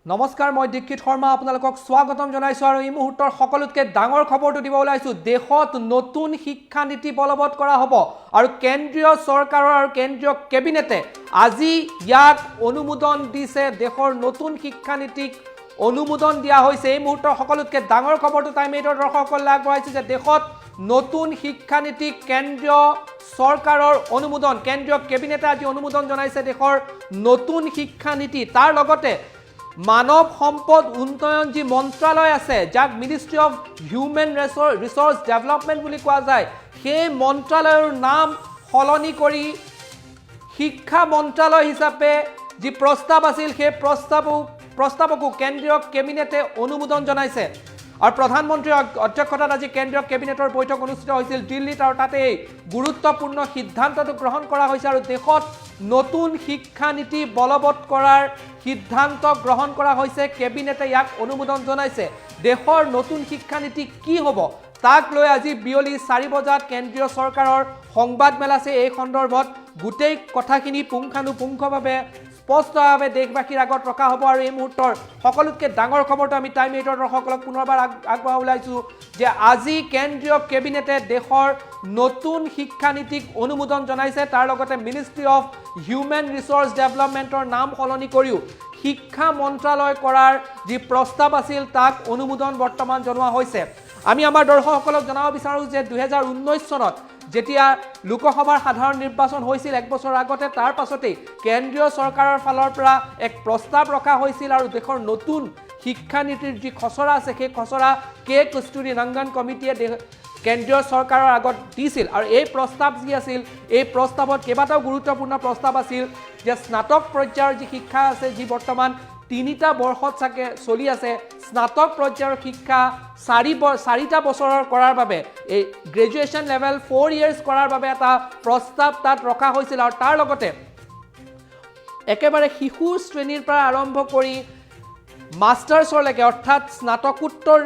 নমস্কাৰ মই দীক্ষিত শৰ্মা আপোনালোকক স্বাগতম জনাইছো আৰু এই মুহূৰ্তৰ সকলোতকৈ ডাঙৰ খবৰটো দিব ওলাইছো দেশত নতুন শিক্ষা নীতি বলবৎ কৰা হ'ব আৰু কেন্দ্ৰীয় চৰকাৰৰ আৰু কেন্দ্ৰীয় কেবিনেটে আজি ইয়াক অনুমোদন দিছে দেশৰ নতুন শিক্ষা নীতিক অনুমোদন দিয়া হৈছে এই মুহূৰ্তৰ সকলোতকৈ ডাঙৰ খবৰটো টাইম 8ৰ দৰ্শকসকললৈ আগবঢ়াইছে যে দেশত নতুন শিক্ষা নীতি কেন্দ্ৰীয় চৰকাৰৰ অনুমোদন কেন্দ্ৰীয় কেবিনেটে আজি অনুমোদন জনাইছে দেশৰ নতুন শিক্ষা নীতি তাৰ লগতে মানৱ সম্পদ উন্নয়ন যি মন্ত্ৰালয় আছে যাক ministry of human resource development বুলি কোৱা যায় সেই মন্ত্ৰালয়ৰ নাম সলনি কৰি শিক্ষা মন্ত্ৰালয় হিচাপে যি প্ৰস্তাৱ আছিল সেই প্ৰস্তাৱকো কেন্দ্ৰীয় কেবিনেটে অনুমোদন জনাইছে আৰু প্ৰধানমন্ত্ৰীৰ অধ্যক্ষতাত আজি কেন্দ্ৰীয় কেবিনেটৰ বৈঠক অনুষ্ঠিত হৈছিল দিল্লীত আৰু তাতে গুৰুত্বপূৰ্ণ সিদ্ধান্তটো গ্ৰহণ কৰা হৈছে আৰু দেশত নতুন শিক্ষা নীতি বলবৎ কৰাৰ সিদ্ধান্ত গ্ৰহণ কৰা হৈছে কেবিনেটে ইয়াক অনুমোদন জনাইছে দেশৰ নতুন শিক্ষা নীতি কি হ'ব তাক লৈ আজি বিয়লি 4 বজাত কেন্দ্ৰীয় চৰকাৰৰ সংবাদ মেল আছে এই সন্দৰ্ভত গোটেই কথাখিনি পুংখানুপুংখভাৱে স্পষ্টভাৱে দেশবাসীৰ আগত ৰখা হ'ব আৰু এই মুহূৰ্তৰ সকলোতকৈ ডাঙৰ খবৰটো আমি টাইম 8ৰ দৰ্শকসকলক পুনৰবাৰ আগবঢ়াই ওলাইছোঁ যে আজি কেন্দ্ৰীয় কেবিনেটে দেশৰ নতুন শিক্ষা নীতিক অনুমোদন জনাইছে তাৰ লগতে মিনিষ্ট্ৰি অফ হিউমেন ৰিসোৰ্স ডেভেলপমেন্টৰ নাম সলনি কৰিও শিক্ষা মন্ত্ৰালয় কৰাৰ যি প্ৰস্তাৱ আছিল তাক অনুমোদন বৰ্তমান জনোৱা হৈছে আমি আমাৰ দৰ্শকসকলক জনাব বিচাৰোঁ যে 2019 চনত যেতিয়া লোকসভাৰ সাধাৰণ নিৰ্বাচন হৈছিল এক বছৰ আগতে তাৰ পাছতেই কেন্দ্ৰীয় চৰকাৰৰ ফালৰ পৰা এক প্ৰস্তাৱ ৰখা হৈছিল আৰু দেশৰ নতুন শিক্ষা নীতিৰ যি খচৰা আছে সেই খচৰা কে কস্তুৰী ৰংগন কমিটিয়ে কেন্দ্ৰীয় চৰকাৰৰ আগত দিছিল আৰু এই প্ৰস্তাৱ যি আছিল এই প্ৰস্তাৱত কেইবাটাও গুৰুত্বপূৰ্ণ প্ৰস্তাৱ আছিল যে স্নাতক পৰ্যায়ৰ যি শিক্ষা আছে যি বৰ্তমান 3টা বৰ্ষত চাগে চলি আছে স্নাতক পৰ্যায়ৰ শিক্ষা 4টা বছৰৰ কৰাৰ বাবে এই গ্ৰেজুৱেচন লেভেল 4 ইয়াৰ্ছ কৰাৰ বাবে এটা প্ৰস্তাৱ তাত ৰখা হৈছিল আৰু তাৰ লগতে একেবাৰে শিশু শ্ৰেণীৰ পৰা আৰম্ভ কৰি মাষ্টাৰ্ছলৈকে অৰ্থাৎ স্নাতকোত্তৰ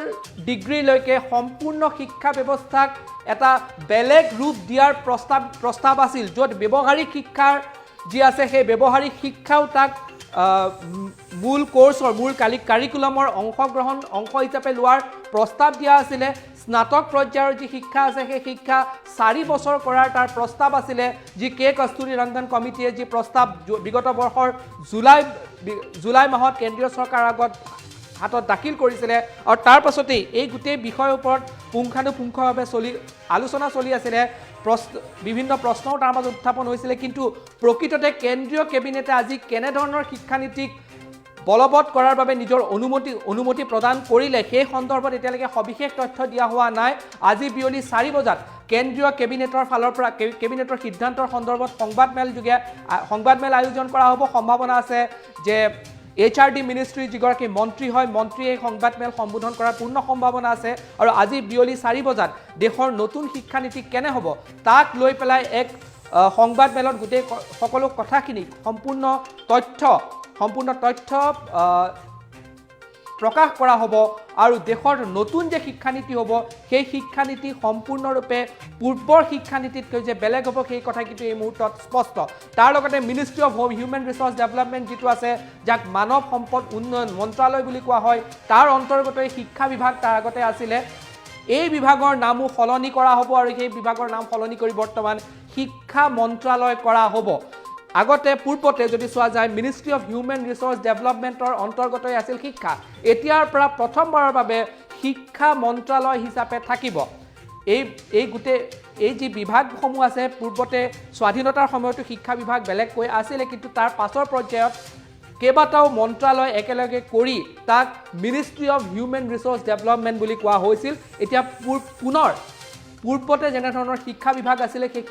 ডিগ্ৰীলৈকে সম্পূৰ্ণ শিক্ষা ব্যৱস্থাক এটা বেলেগ ৰূপ দিয়াৰ প্ৰস্তাৱ আছিল য'ত ব্যৱহাৰিক শিক্ষাৰ যি আছে সেই ব্যৱহাৰিক শিক্ষাও তাক মূল কোৰ্সৰ মূল কাৰিকুলামৰ অংশ হিচাপে লোৱাৰ প্ৰস্তাৱ দিয়া আছিলে স্নাতক পৰ্যায়ৰ যি শিক্ষা আছে সেই শিক্ষা 4 বছৰ কৰাৰ তাৰ প্ৰস্তাৱ আছিলে যি কে কস্তুৰী ৰংগন কমিটিয়ে যি প্ৰস্তাৱ বিগত বৰ্ষৰ জুলাই মাহত কেন্দ্ৰীয় চৰকাৰৰ আগত হাতত দাখিল কৰিছিলে আৰু তাৰ পাছতেই এই গোটেই বিষয়ৰ ওপৰত পুংখানুপুংখভাৱে আলোচনা চলি আছিলে বিভিন্ন প্ৰশ্নও তাৰ মাজত উত্থাপন হৈছিলে কিন্তু প্ৰকৃততে কেন্দ্ৰীয় কেবিনেটে আজি কেনেধৰণৰ শিক্ষানীতিক বলবৎ কৰাৰ বাবে নিজৰ অনুমতি প্ৰদান কৰিলে সেই সন্দৰ্ভত এতিয়ালৈকে সবিশেষ তথ্য দিয়া হোৱা নাই আজি বিয়লি 4 বজাত কেন্দ্ৰীয় কেবিনেটৰ ফালৰ পৰা কেবিনেটৰ সিদ্ধান্তৰ সন্দৰ্ভত সংবাদ মেল আয়োজন কৰা হ'ব সম্ভাৱনা আছে যে HRD মিনিষ্ট্ৰী যিগৰাকী মন্ত্ৰী হয় মন্ত্ৰীয়ে সংবাদ মেল সম্বোধন কৰাৰ পূৰ্ণ সম্ভাৱনা আছে আৰু আজি বিয়লি 4 বজাত দেশৰ নতুন শিক্ষা নীতি কেনে হ'ব তাক লৈ পেলাই এক সংবাদ মেলত গোটেই সকলো কথাখিনি সম্পূৰ্ণ তথ্য প্ৰকাশ কৰা হ'ব আৰু দেশৰ নতুন যে শিক্ষানীতি হ'ব সেই শিক্ষানীতি সম্পূৰ্ণৰূপে পূৰ্বৰ শিক্ষানীতিতকৈ যে বেলেগ হ'ব সেই কথা কিন্তু এই মুহূৰ্তত স্পষ্ট তাৰ লগতে ministry of human resource development যিটো আছে যাক মানৱ সম্পদ উন্নয়ন মন্ত্ৰালয় বুলি কোৱা হয় তাৰ অন্তৰ্গত শিক্ষা বিভাগ তাৰ আগতে আছিলে এই বিভাগৰ নামো সলনি কৰা হ'ব আৰু সেই বিভাগৰ নাম সলনি কৰি বৰ্তমান শিক্ষা মন্ত্ৰালয় কৰা হ'ব আগতে পূৰ্বতে যদি চোৱা যায় মিনিষ্ট্ৰি অফ হিউমেন ৰিসোৰ্স ডেভেলপমেন্টৰ অন্তৰ্গতই আছিল শিক্ষা এতিয়াৰ পৰা প্ৰথমবাৰৰ বাবে শিক্ষা মন্ত্ৰালয় হিচাপে থাকিব এই যি বিভাগসমূহ আছে পূৰ্বতে স্বাধীনতাৰ সময়তো শিক্ষা বিভাগ বেলেগকৈ আছিলে কিন্তু তাৰ পাছৰ পৰ্যায়ত কেইবাটাও মন্ত্ৰালয় একেলগে কৰি তাক ministry of human resource development বুলি কোৱা হৈছিল এতিয়া পুনৰ পূৰ্বতে যেনেধৰণৰ শিক্ষা বিভাগ আছিলে সেই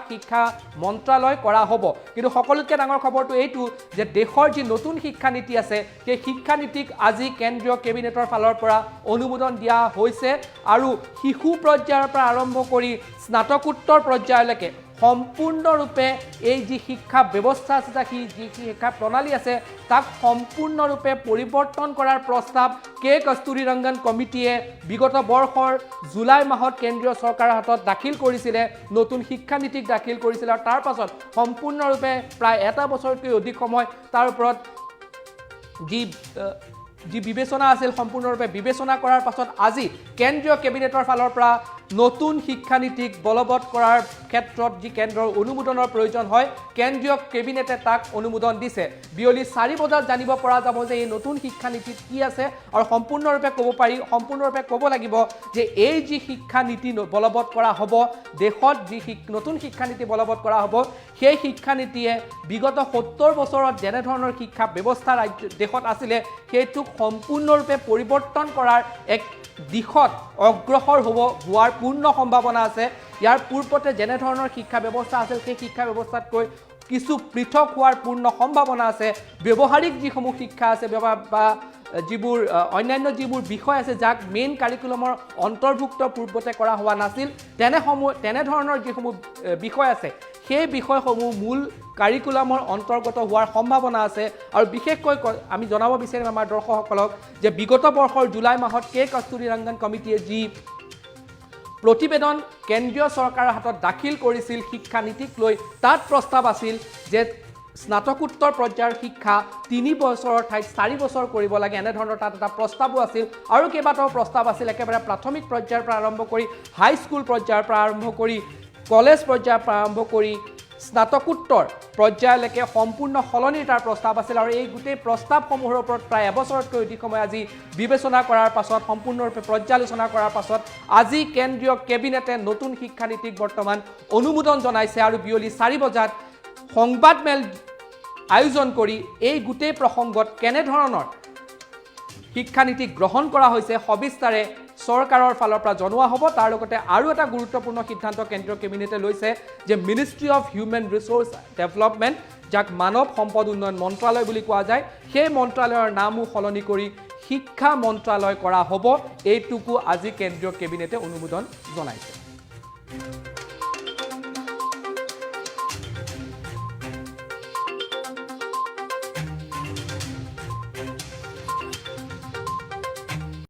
শিক্ষা মন্ত্ৰালয় কৰা হ'ব কিন্তু সকলোতকৈ ডাঙৰ খবৰটো এইটো যে দেশৰ যি নতুন শিক্ষানীতি আছে সেই শিক্ষানীতিক আজি কেন্দ্ৰীয় কেবিনেটৰ ফালৰ পৰা অনুমোদন দিয়া হৈছে আৰু শিশু পৰ্যায়ৰ পৰা আৰম্ভ কৰি স্নাতকোত্তৰ পৰ্যায়লৈকে সম্পূৰ্ণৰূপে এই যি শিক্ষা ব্যৱস্থা আছে যি শিক্ষা প্ৰণালী আছে তাক সম্পূৰ্ণৰূপে পৰিৱৰ্তন কৰাৰ প্ৰস্তাৱ কে কস্তুৰী ৰংগন কমিটিয়ে বিগত বৰ্ষৰ জুলাই মাহত কেন্দ্ৰীয় চৰকাৰৰ হাতত দাখিল কৰিছিলে নতুন শিক্ষানীতিক দাখিল কৰিছিলে আৰু তাৰ পাছত সম্পূৰ্ণৰূপে প্ৰায় 1 বছৰতকৈ অধিক সময় তাৰ ওপৰত যি বিবেচনা আছিল সম্পূৰ্ণৰূপে বিবেচনা কৰাৰ পাছত আজি কেন্দ্ৰীয় কেবিনেটৰ ফালৰ পৰা নতুন শিক্ষানীতিক বলবৎ কৰাৰ ক্ষেত্ৰত যি কেন্দ্ৰৰ অনুমোদনৰ প্ৰয়োজন হয় কেন্দ্ৰীয় কেবিনেটে তাক অনুমোদন দিছে বিয়লি 4 বজাত জানিব পৰা যাব যে এই নতুন শিক্ষানীতিত কি আছে আৰু সম্পূৰ্ণৰূপে ক'ব লাগিব যে এই যি শিক্ষানীতি বলবৎ কৰা হ'ব দেশত যি নতুন শিক্ষানীতি বলবৎ কৰা হ'ব সেই শিক্ষানীতিয়ে বিগত 70 বছৰত যেনে ধৰণৰ শিক্ষা ব্যৱস্থা দেশত আছিলে সেইটোক সম্পূৰ্ণৰূপে পৰিৱৰ্তন কৰাৰ এক দিশত অগ্ৰসৰ হোৱাৰ পূৰ্ণ সম্ভাৱনা আছে ইয়াৰ পূৰ্বতে যেনে ধৰণৰ শিক্ষা ব্যৱস্থা আছিল সেই শিক্ষা ব্যৱস্থাতকৈ কিছু পৃথক হোৱাৰ পূৰ্ণ সম্ভাৱনা আছে ব্যৱহাৰিক যিসমূহ শিক্ষা আছে বা যিবোৰ অন্যান্য যিবোৰ বিষয় আছে যাক মেইন কাৰিকুলামৰ অন্তৰ্ভুক্ত পূৰ্বতে কৰা হোৱা নাছিল তেনে ধৰণৰ যিসমূহ বিষয় আছে সেই বিষয়সমূহ মূল কাৰিকুলামৰ অন্তৰ্গত হোৱাৰ সম্ভাৱনা আছে আৰু বিশেষকৈ আমি জনাব বিচাৰিম আমাৰ দৰ্শকসকলক যে বিগত বৰ্ষৰ জুলাই মাহত কে কস্তুৰী ৰংগন কমিটিয়ে যি প্ৰতিবেদন কেন্দ্ৰীয় চৰকাৰৰ হাতত দাখিল কৰিছিল শিক্ষানীতিক লৈ তাত প্ৰস্তাৱ আছিল যে স্নাতকোত্তৰ পৰ্যায়ৰ শিক্ষা 3 বছৰৰ ঠাইত 4 বছৰ কৰিব লাগে এনে ধৰণৰ তাত এটা প্ৰস্তাৱো আছিল আৰু কেইবাটাও প্ৰস্তাৱ আছিল একেবাৰে প্ৰাথমিক পৰ্যায়ৰ পৰা আৰম্ভ কৰি হাই স্কুল পৰ্যায়ৰ পৰা আৰম্ভ কৰি কলেজ পৰ্যায়ৰ পৰা আৰম্ভ কৰি স্নাতকোত্তৰ পৰ্যায়লৈকে সম্পূৰ্ণ সলনিৰ তাৰ প্ৰস্তাৱ আছিল আৰু এই গোটেই প্ৰস্তাৱসমূহৰ ওপৰত প্ৰায় এবছৰতকৈ অধিক সময় আজি বিবেচনা কৰাৰ পাছত সম্পূৰ্ণৰূপে পৰ্যালোচনা কৰাৰ পাছত আজি কেন্দ্ৰীয় কেবিনেটে নতুন শিক্ষানীতিক বৰ্তমান অনুমোদন জনাইছে আৰু বিয়লি 4 বজাত সংবাদমেল আয়োজন কৰি এই গোটেই প্ৰসংগত কেনেধৰণৰ শিক্ষানীতি গ্ৰহণ কৰা হৈছে সবিস্তাৰে চৰকাৰৰ ফালৰ পৰা জনোৱা হ'ব তাৰ লগতে আৰু এটা গুৰুত্বপূৰ্ণ সিদ্ধান্ত কেন্দ্ৰীয় কেবিনেটে লৈছে যে ministry of human resource development যাক মানৱ সম্পদ উন্নয়ন মন্ত্ৰালয় বুলি কোৱা যায় সেই মন্ত্ৰালয়ৰ নামো সলনি কৰি শিক্ষা মন্ত্ৰালয় কৰা হ'ব এইটুকু আজি কেন্দ্ৰীয় কেবিনেটে অনুমোদন জনাইছে